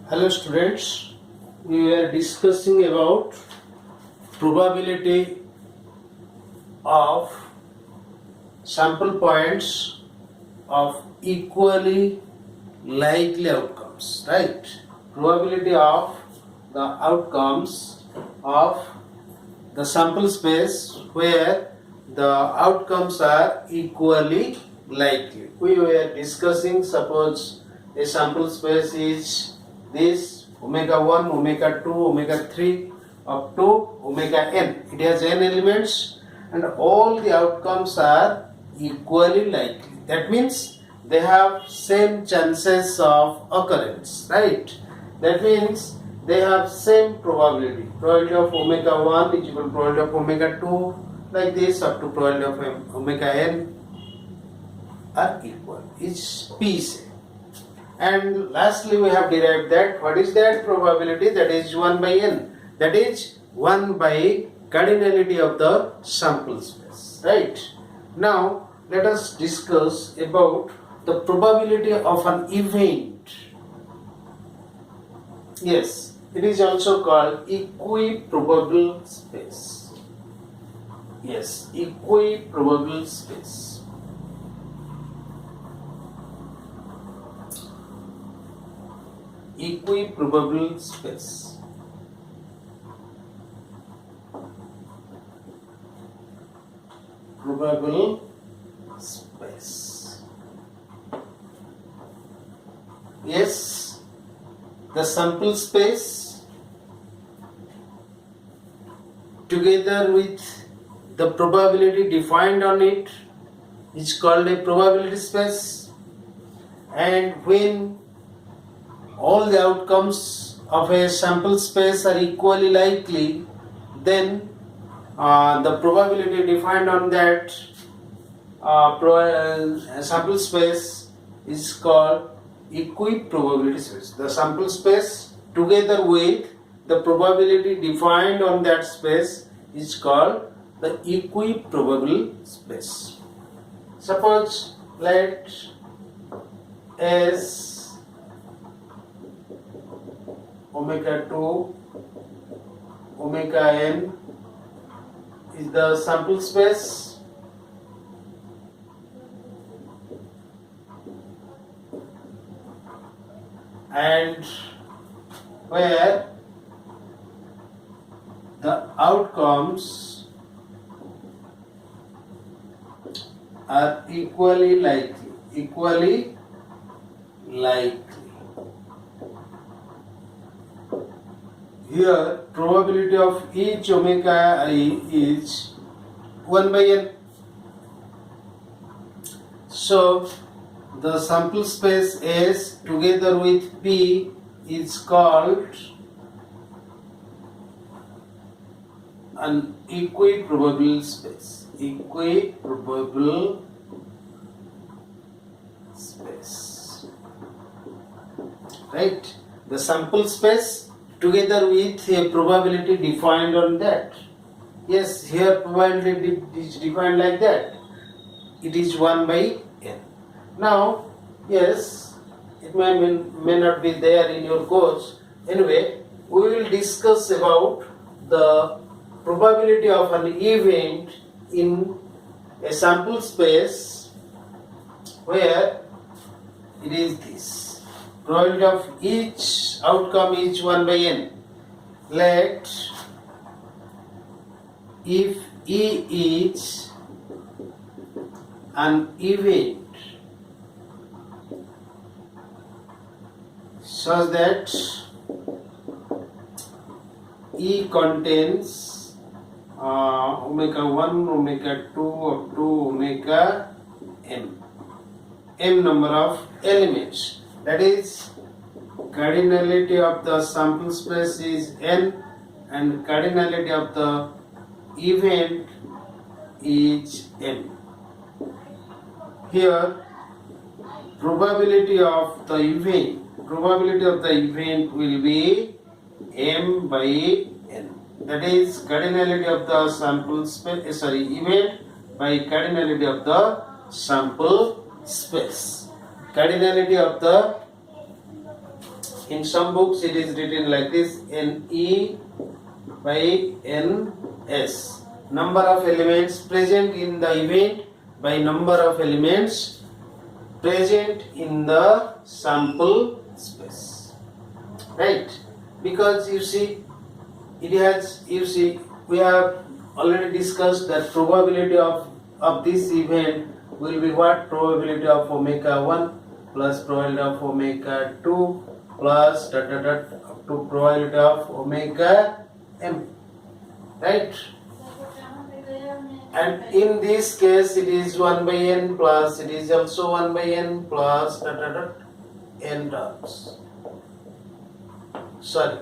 Hello students, we were discussing about probability of sample points of equally likely outcomes, right? Probability of the outcomes of the sample space where the outcomes are equally likely. We were discussing, suppose a sample space is this omega 1, omega 2, omega 3 up to omega n. It has n elements and all the outcomes are equally likely. That means they have same chances of occurrence, right? That means they have same probability. Probability of omega 1 is equal to probability of omega 2, like this up to probability of omega n are equal. Is P say. And lastly we have derived that what is that probability, that is 1 by n, that is 1 by cardinality of the sample space, right? Now let us discuss about the probability of an event. Yes, it is also called equiprobable space. Yes, equiprobable space. Equiprobable space. Probable space. Yes, the sample space together with the probability defined on it is called a probability space, and when all the outcomes of a sample space are equally likely, then the probability defined on that sample space is called equiprobability space. The sample space together with the probability defined on that space is called the equiprobable space. Suppose let S omega 2 omega n is the sample space, and where the outcomes are equally likely. Here probability of each omega I is 1 by n. So the sample space S together with P is called an equiprobable space. Equiprobable space. Right? The sample space together with a probability defined on that. Yes, here probability is defined like that. It is 1 by n. Now, yes, it may not be there in your course. Anyway, we will discuss about the probability of an event in a sample space where it is this. Probability of each outcome is 1 by n. Let if E is an event such that E contains omega 1, omega 2 up to omega m number of elements. That is, cardinality of the sample space is n and cardinality of the event is m. Here probability of the event will be m by n. That is cardinality of the sample space, event by cardinality of the sample space. Cardinality of the In some books it is written like this: NE by NS. Number of elements present in the event by number of elements present in the sample space. Right? Because you see, we have already discussed that probability of this event will be what? Probability of omega 1 plus probability of omega 2 plus up to probability of omega m. Right? And in this case it is 1 by n plus, it is also 1 by n plus n terms. Sorry,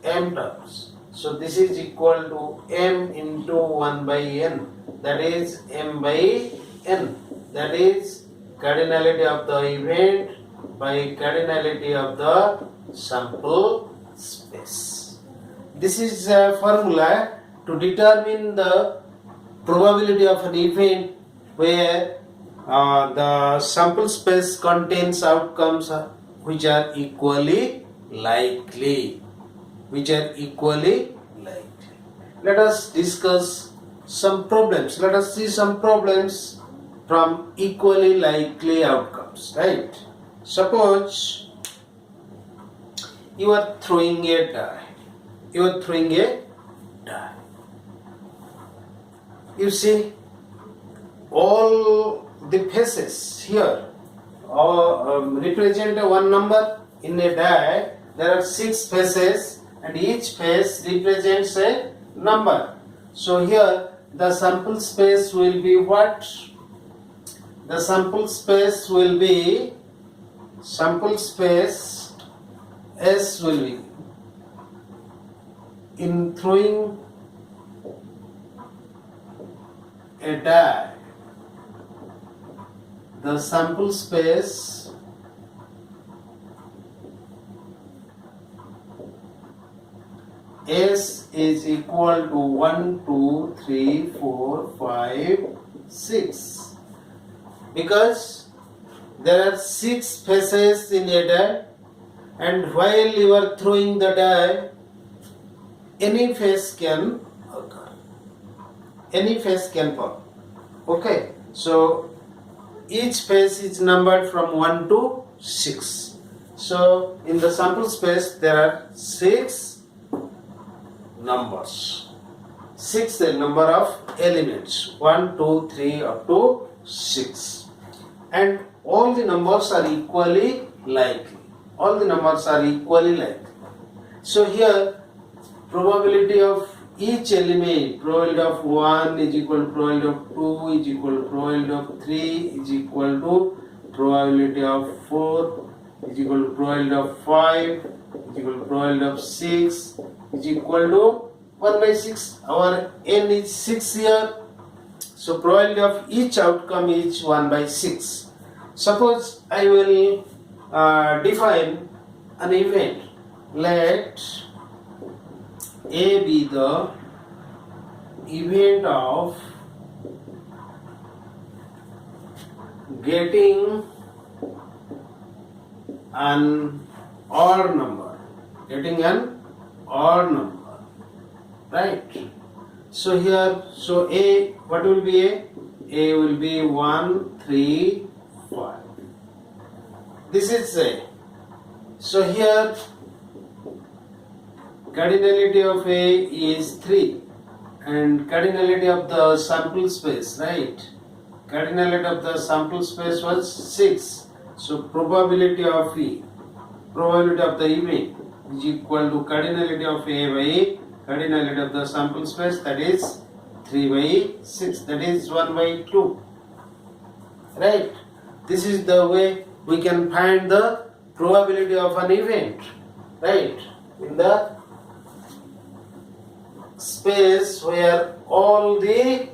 m terms. So this is equal to m into 1 by n, that is m by n, that is cardinality of the event by cardinality of the sample space. This is a formula to determine the probability of an event where the sample space contains outcomes which are equally likely. Let us discuss some problems. Let us see some problems from equally likely outcomes. Right? Suppose you are throwing a die. You see, all the faces here represent one number. In a die there are 6 faces and each face represents a number. So here the sample space will be what? The sample space will be, S will be, in throwing a die, the sample space S is equal to 1, 2, 3, 4, 5, 6. Because there are 6 faces in a die, and while you are throwing the die, any face can occur. Any face can fall. Okay, so each face is numbered from 1 to 6. So in the sample space there are 6 numbers. 6 the number of elements, 1, 2, 3 up to 6. And all the numbers are equally likely. So here probability of each element, probability of 1 is equal to probability of 2 is equal to probability of 3 is equal to probability of 4 is equal to probability of 5 is equal to probability of 6 is equal to 1 by 6. Our n is 6 here. So probability of each outcome is 1 by 6. Suppose I will define an event. Let A be the event of getting an odd number. Right? So here, A, what will be A? A will be 1, 3, 5. This is A. So here cardinality of A is 3 and cardinality of the sample space, right? Cardinality of the sample space was 6. So probability of E, probability of the event is equal to cardinality of A by cardinality of the sample space, that is 3 by 6, that is 1 by 2. Right? This is the way we can find the probability of an event, right? In the space where all the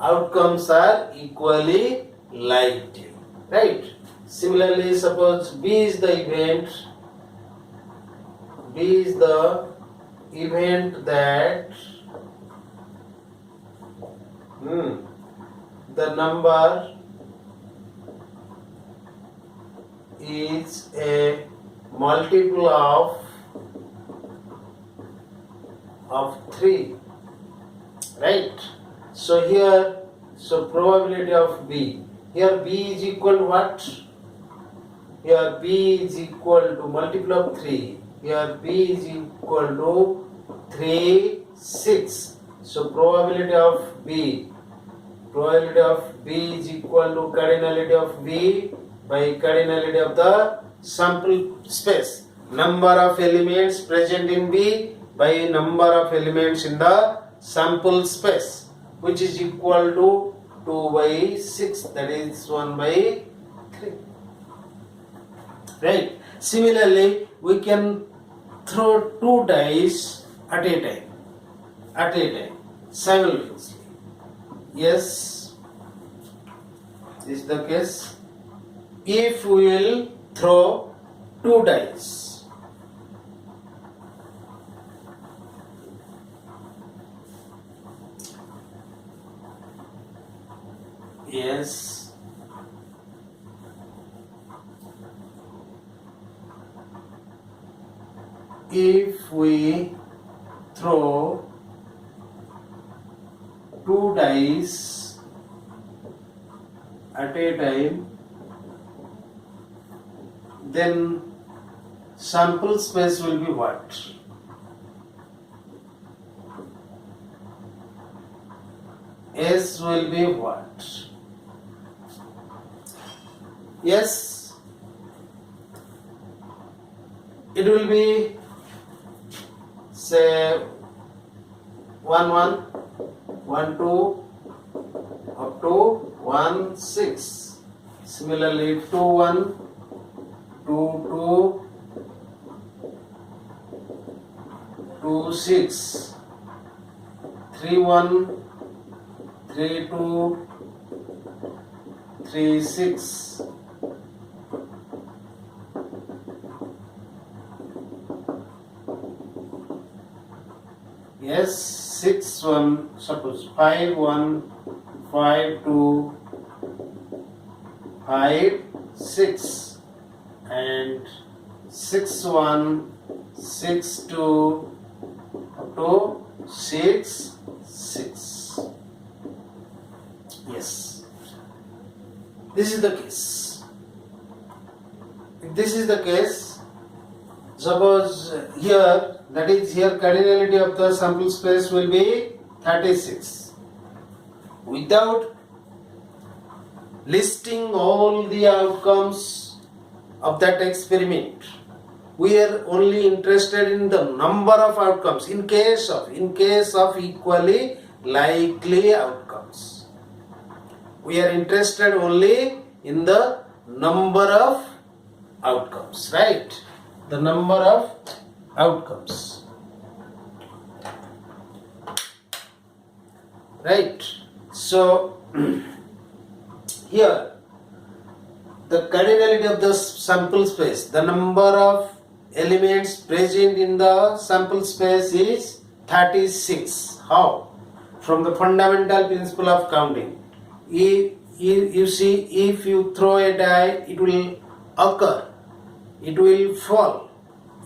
outcomes are equally likely, right? Similarly, suppose B is the event that the number is a multiple of 3, right? So here, so probability of B, here B is equal to what? Here B is equal to multiple of 3, here B is equal to 3, 6. So probability of B is equal to cardinality of B by cardinality of the sample space. Number of elements present in B by number of elements in the sample space, which is equal to 2 by 6, that is 1 by 3. Right? Similarly, we can throw 2 dice at a time, simultaneously. Yes, this is the case. If we will throw 2 dice, yes, if we throw 2 dice at a time, then sample space will be what? S will be what? Yes, it will be, say, 1 1 1 2 up to 1 6. Similarly, 2 1 2 2 2 6 3 1 3 2 3 6. Yes, 6 1, suppose 5 1 5 2 5 6, and 6 1 6 2 up to 6 6. Yes, this is the case. If this is the case, suppose here, that is here cardinality of the sample space will be 36. Without listing all the outcomes of that experiment, we are only interested in the number of outcomes in case of equally likely outcomes. We are interested only in the number of outcomes, right? The number of outcomes, right? So here the cardinality of the sample space, the number of elements present in the sample space is 36. How? From the fundamental principle of counting. You see, if you throw a die, it will occur, it will fall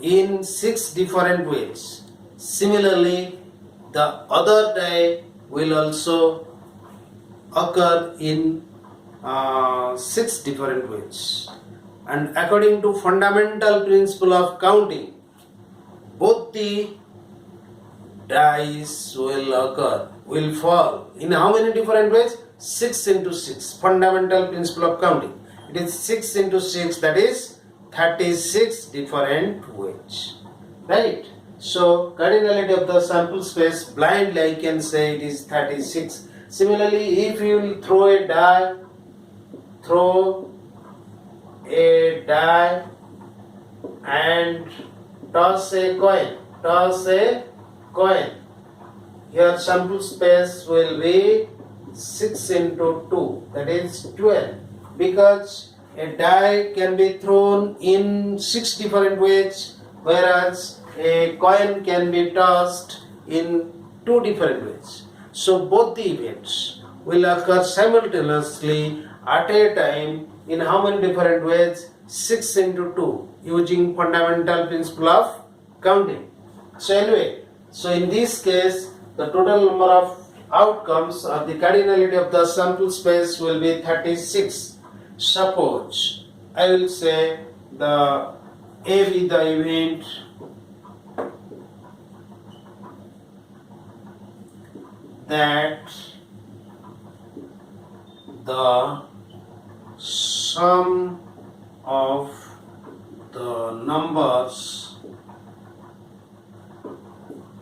in 6 different ways. Similarly, the other die will also occur in 6 different ways. And according to fundamental principle of counting, both the dice will fall in how many different ways? 6 into 6. Fundamental principle of counting. It is 6 into 6, that is 36 different ways. Right? So cardinality of the sample space, blindly I can say it is 36. Similarly, if you will throw a die and toss a coin, your sample space will be 6 into 2, that is 12, because a die can be thrown in 6 different ways, whereas a coin can be tossed in 2 different ways. So both the events will occur simultaneously at a time in how many different ways? 6 into 2 using fundamental principle of counting. So anyway, so in this case the total number of outcomes or the cardinality of the sample space will be 36. Suppose I will say the A be the event that the sum of the numbers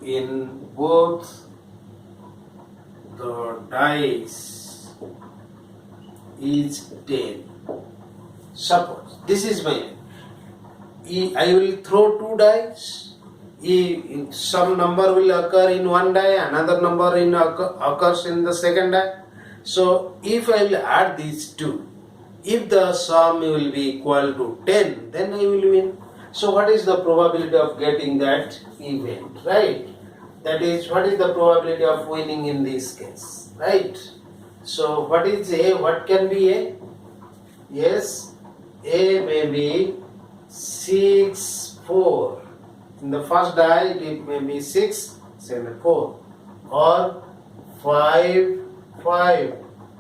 in both the dice is 10. Suppose this is my I will throw two dice. Some number will occur in one die, another number occurs in the second die. So if I will add these two, if the sum will be equal to 10, then I will win. So what is the probability of getting that event, right? That is, what is the probability of winning in this case, right? So what is A? What can be A? Yes, A may be 6, 4. In the first die it may be 6, 7, 4, or 5, 5,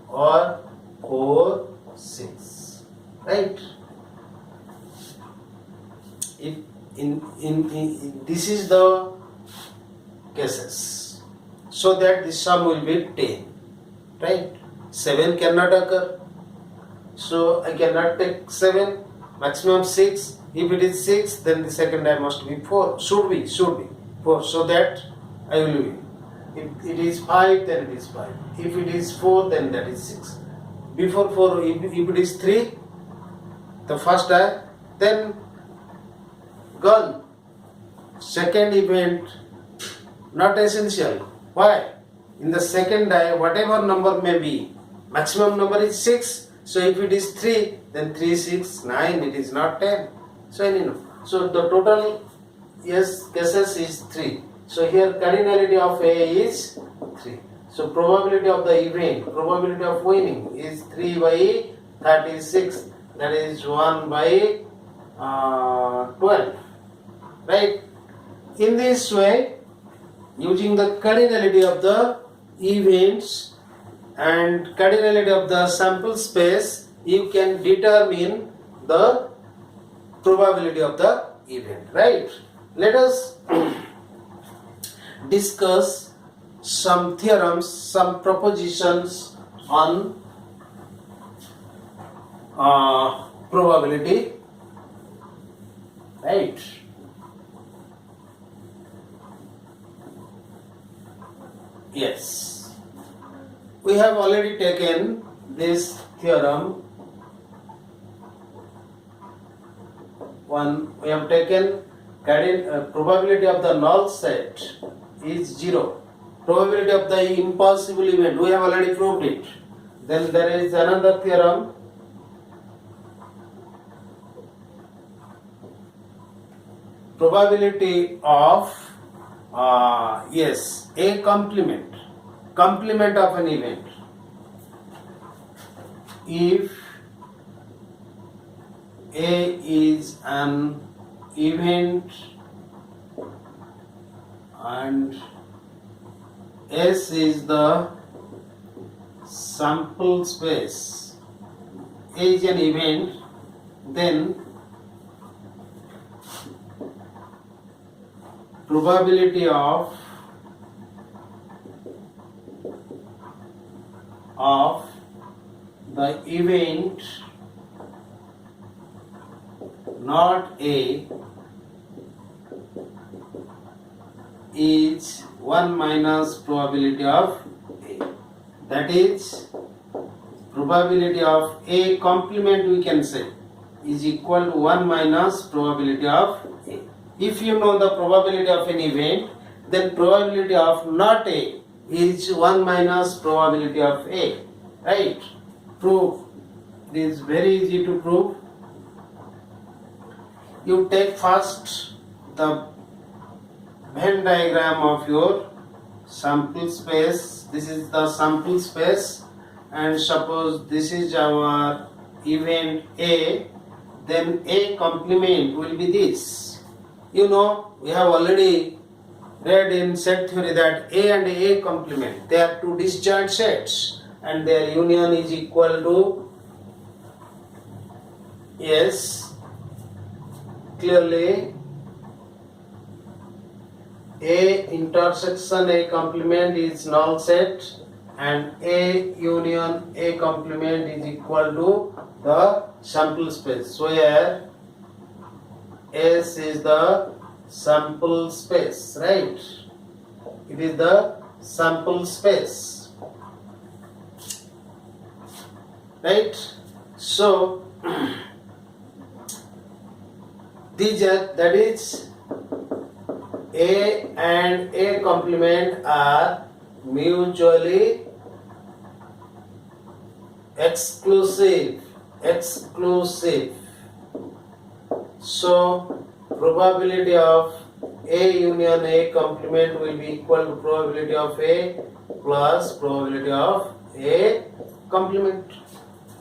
or 4, 6, right? This is the cases, so that the sum will be 10, right? 7 cannot occur, so I cannot take 7, maximum 6. If it is 6, then the second die must be 4, should be 4, so that I will win. If it is 5, then it is 5. If it is 4, then that is 6. Before 4, if it is 3, the first die, then gone. Second event, not essential. Why? In the second die, whatever number may be, maximum number is 6. So if it is 3, then 3, 6, 9, it is not 10. So anyway, so the total cases is 3. So here cardinality of A is 3. So probability of the event, probability of winning is 3 by 36. That is 1 by 12. Right? In this way, using the cardinality of the events and cardinality of the sample space, you can determine the probability of the event, right? Let us discuss some theorems, some propositions on probability, right? Yes, we have already taken this theorem. We have taken probability of the null set is 0. Probability of the impossible event, we have already proved it. Then there is another theorem. Probability of a complement of an event. If A is an event and S is the sample space, A is an event, then probability of the event not A is 1 minus probability of A. That is, probability of A complement, we can say, is equal to 1 minus probability of A. If you know the probability of an event, then probability of not A is 1 minus probability of A. Right? Proof. It is very easy to prove. You take first the Venn diagram of your sample space. This is the sample space, and suppose this is our event A, then A complement will be this. You know, we have already read in set theory that A and A complement, they are two disjoint sets and their union is equal to, yes, clearly A intersection A complement is null set and A union A complement is equal to the sample space, where S is the sample space, right? It is the sample space, right? So these are, that is, A and A complement are mutually exclusive. So probability of A union A complement will be equal to probability of A plus probability of A complement.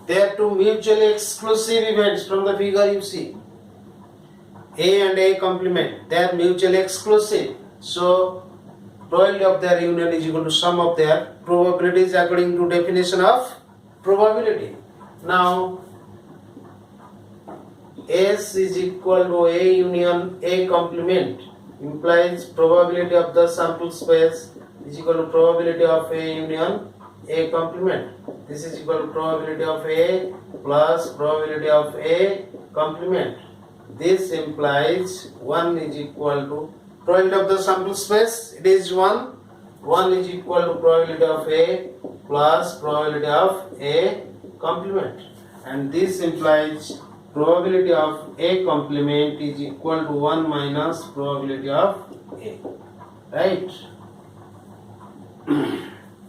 They are two mutually exclusive events. From the figure you see, A and A complement, they are mutually exclusive. So probability of their union is equal to sum of their probabilities according to definition of probability. Now S is equal to A union A complement implies probability of the sample space is equal to probability of A union A complement. This is equal to probability of A plus probability of A complement. This implies 1 is equal to probability of the sample space, it is 1. 1 is equal to probability of A plus probability of A complement, and this implies probability of A complement is equal to 1 minus probability of A, right?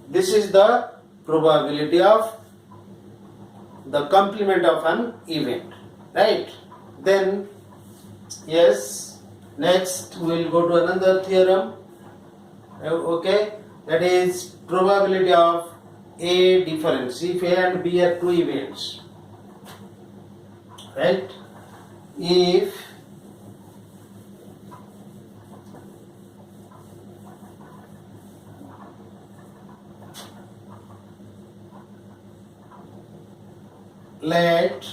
This is the probability of the complement of an event, right? Then, yes, next we will go to another theorem, okay, that is probability of A difference. If A and B are two events, right? If let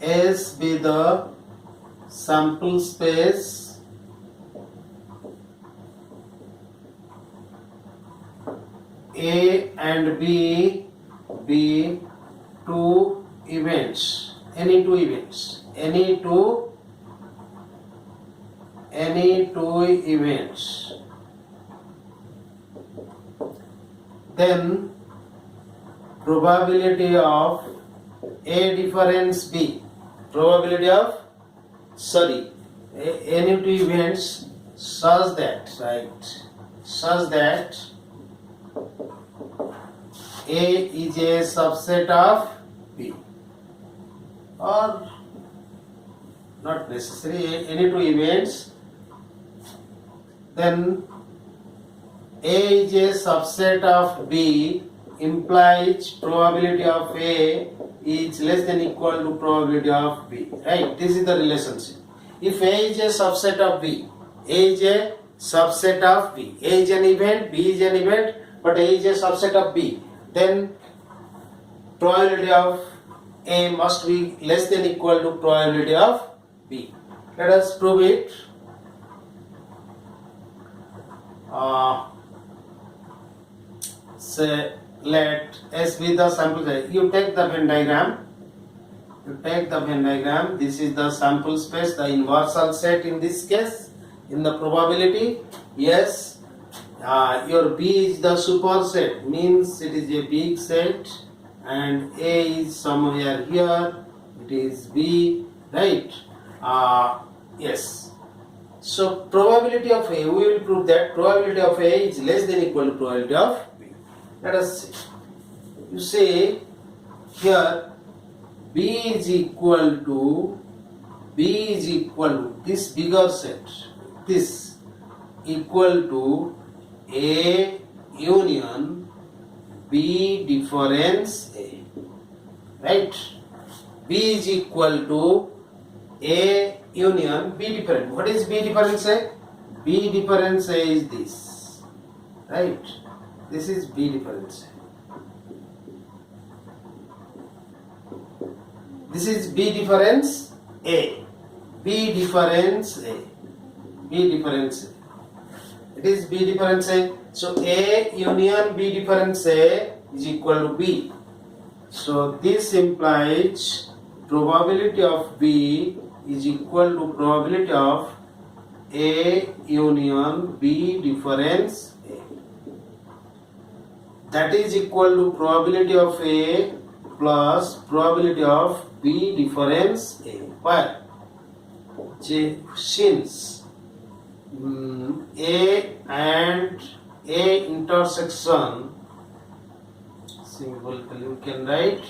S be the sample space A and B be two events, any two events, then probability of A difference B, probability of, any two events such that, right, such that A is a subset of B, or not necessary, any two events, then A is a subset of B implies probability of A is less than equal to probability of B, right? This is the relationship. If A is a subset of B, A is a subset of B, A is an event, B is an event, but A is a subset of B, then probability of A must be less than equal to probability of B. Let us prove it. Say let S be the sample size. You take the Venn diagram. This is the sample space, the universal set in this case. In the probability, yes, your B is the superset, means it is a big set, and A is somewhere here. It is B, right? Yes. So probability of A, we will prove that probability of A is less than equal to probability of B. Let us see. You say here B is equal to this bigger set, this equal to A union B difference A, right? B is equal to A union B difference. What is B difference A? B difference A is this, right? This is B difference A. This is B difference A. B difference A. B difference A. It is B difference A. So A union B difference A is equal to B. So this implies probability of B is equal to probability of A union B difference A. That is equal to probability of A plus probability of B difference A. Why? Since A and A intersection, simple you can write,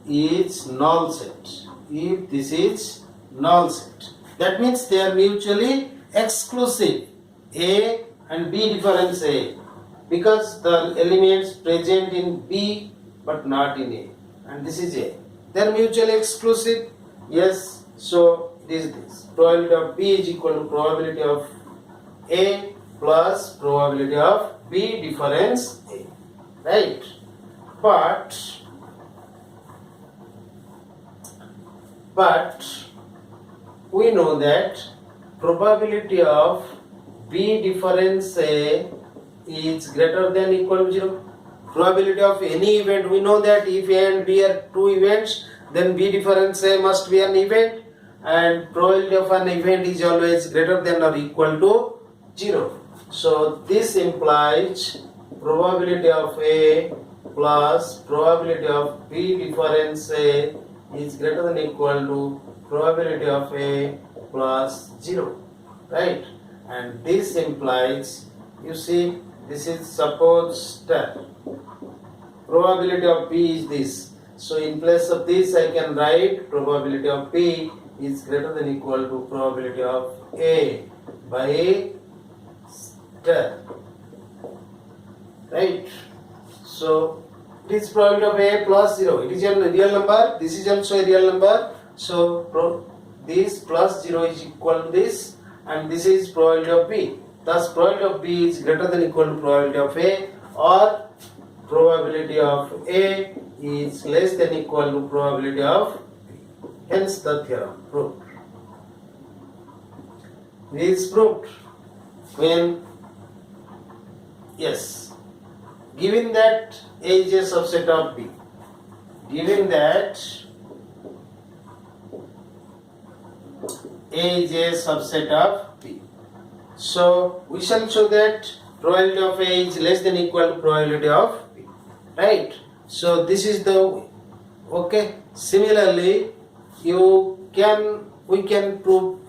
is null set. If this is null set, that means they are mutually exclusive, A and B difference A, because the elements present in B but not in A, and this is A. They are mutually exclusive. Yes, so it is this. Probability of B is equal to probability of A plus probability of B difference A, right? But we know that probability of B difference A is greater than equal to 0. Probability of any event, we know that if A and B are two events, then B difference A must be an event, and probability of an event is always greater than or equal to 0. So this implies probability of A plus probability of B difference A is greater than equal to probability of A plus 0, right? And this implies, you see, this is suppose that probability of B is this. So in place of this I can write probability of B is greater than equal to probability of A by star, right? So it is probability of A plus 0. It is a real number. This is also a real number. So this plus 0 is equal to this, and this is probability of B. Thus probability of B is greater than equal to probability of A, or probability of A is less than equal to probability of B. Hence the theorem proved. This is proved when, yes, given that A is a subset of B, given that A is a subset of B. So we shall show that probability of A is less than equal to probability of B, right? So this is the way. Okay. Similarly, we can prove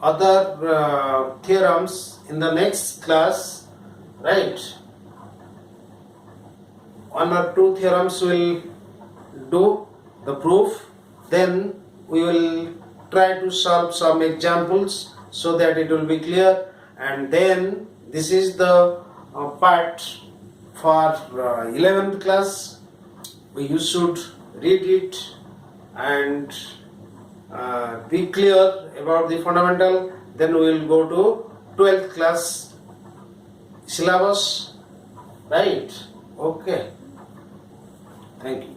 other theorems in the next class, right? One or two theorems will do the proof, then we will try to solve some examples so that it will be clear, and then this is the part for 11th class. You should read it and be clear about the fundamental. Then we will go to 12th class syllabus, right? Okay, thank you.